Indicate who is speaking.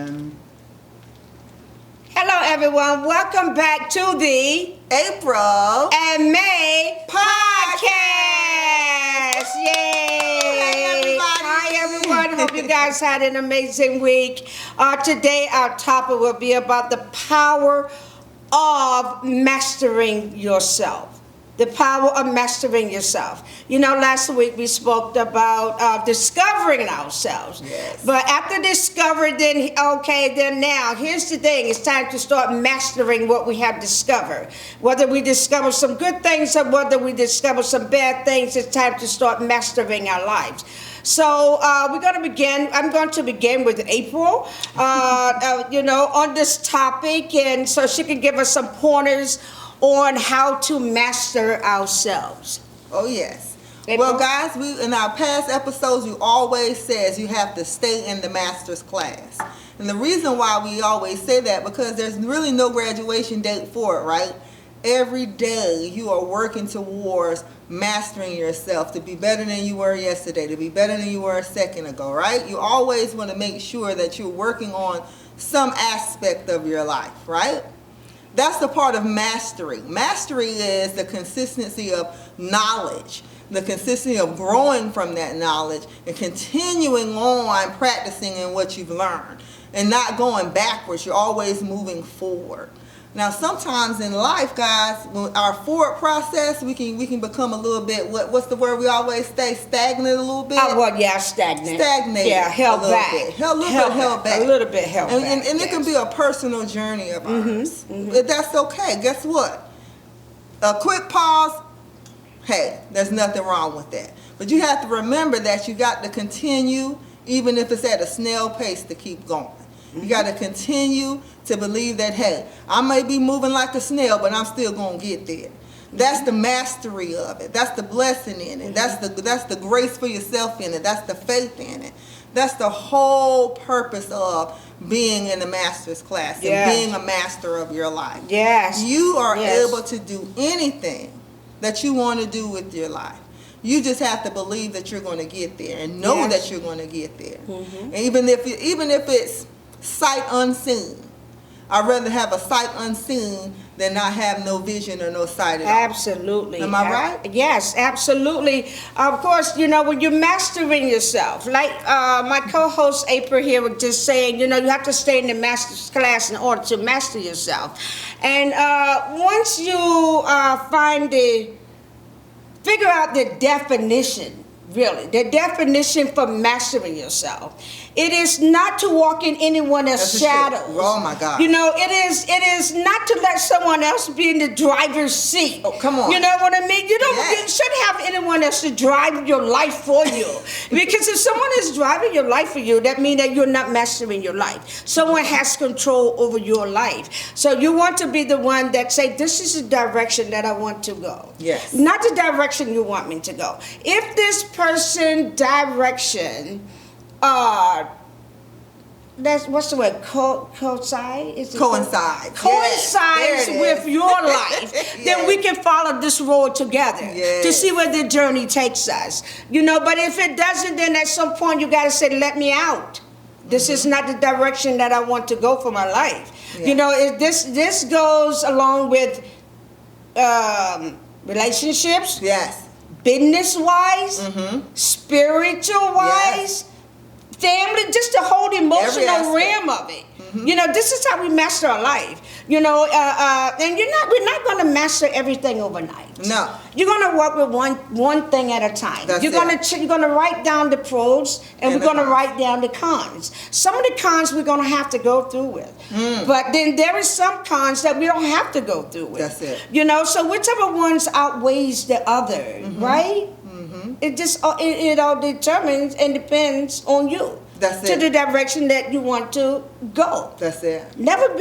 Speaker 1: And
Speaker 2: hello, everyone. Welcome back to the
Speaker 1: April
Speaker 2: and Mae
Speaker 1: Podcast.
Speaker 2: Yay!
Speaker 1: Hey, everybody.
Speaker 2: Hi, everyone. Hope you guys had an amazing week. Today, our topic will be about the power of mastering yourself. The power of mastering yourself. You know, last week we spoke about discovering ourselves.
Speaker 1: Yes.
Speaker 2: But after discovery, then now, here's the thing. It's time to start mastering what we have discovered. Whether we discover some good things or whether we discover some bad things, it's time to start mastering our lives. So we're going to begin. I'm going to begin with April, on this topic, and so she can give us some pointers on how to master ourselves.
Speaker 1: Oh, yes.
Speaker 2: April?
Speaker 1: Well, guys, we in our past episodes, you always says you have to stay in the master's class. And the reason why we always say that, because there's really no graduation date for it, right? Every day you are working towards mastering yourself to be better than you were yesterday, to be better than you were a second ago, right? You always want to make sure that you're working on some aspect of your life, right? That's the part of mastery. Mastery is the consistency of knowledge, the consistency of growing from that knowledge and continuing on practicing in what you've learned and not going backwards. You're always moving forward. Now, sometimes in life, guys, when our forward process, we can become a little bit, what's the word we always say, stagnant a little bit?
Speaker 2: Stagnant.
Speaker 1: Stagnated.
Speaker 2: Yeah, held back.
Speaker 1: Held back.
Speaker 2: A little bit held back.
Speaker 1: And
Speaker 2: yes.
Speaker 1: It can be a personal journey of ours. But that's okay. Guess what? A quick pause, hey, there's nothing wrong with that. But you have to remember that you got to continue, even if it's at a snail pace, to keep going. You got to continue to believe that, hey, I may be moving like a snail, but I'm still going to get there. That's the mastery of it. That's the blessing in it. That's the grace for yourself in it. That's the faith in it. That's the whole purpose of being in the master's class and being a master of your life.
Speaker 2: Yes.
Speaker 1: You are able to do anything that you want to do with your life. You just have to believe that you're going to get there and know that you're going to get there. And even if it's sight unseen, I'd rather have a sight unseen than not have no vision or no sight at all.
Speaker 2: Absolutely.
Speaker 1: Am I right?
Speaker 2: Yes, absolutely. Of course, when you're mastering yourself, like my co-host April here was just saying, you have to stay in the master's class in order to master yourself. And once you figure out the definition, really, the definition for mastering yourself. It is not to walk in anyone else's shadows.
Speaker 1: Oh my God.
Speaker 2: It is not to let someone else be in the driver's seat.
Speaker 1: Oh, come on.
Speaker 2: You know what I mean? You shouldn't have anyone else to drive your life for you. Because if someone is driving your life for you, that means that you're not mastering your life. Someone has control over your life. So you want to be the one that say, this is the direction that I want to go.
Speaker 1: Yes.
Speaker 2: Not the direction you want me to go. If this person direction that's what's the word? Coincides with your life, then we can follow this road together to see where the journey takes us. But if it doesn't, then at some point you gotta say, let me out. This is not the direction that I want to go for my life. This goes along with relationships.
Speaker 1: Yes.
Speaker 2: Business-wise, spiritual-wise, family, just the whole emotional realm of it. This is how we master our life. And we're not going to master everything overnight.
Speaker 1: No.
Speaker 2: You're going to work with one thing at a time. You're going to write down the pros and we're going to write down the cons. Some of the cons we're going to have to go through with. But then there is some cons that we don't have to go through with.
Speaker 1: That's it.
Speaker 2: So whichever ones outweighs the other, right? It all determines and depends on you.
Speaker 1: That's
Speaker 2: to
Speaker 1: it.
Speaker 2: the direction that you want to go.
Speaker 1: That's it.
Speaker 2: Never let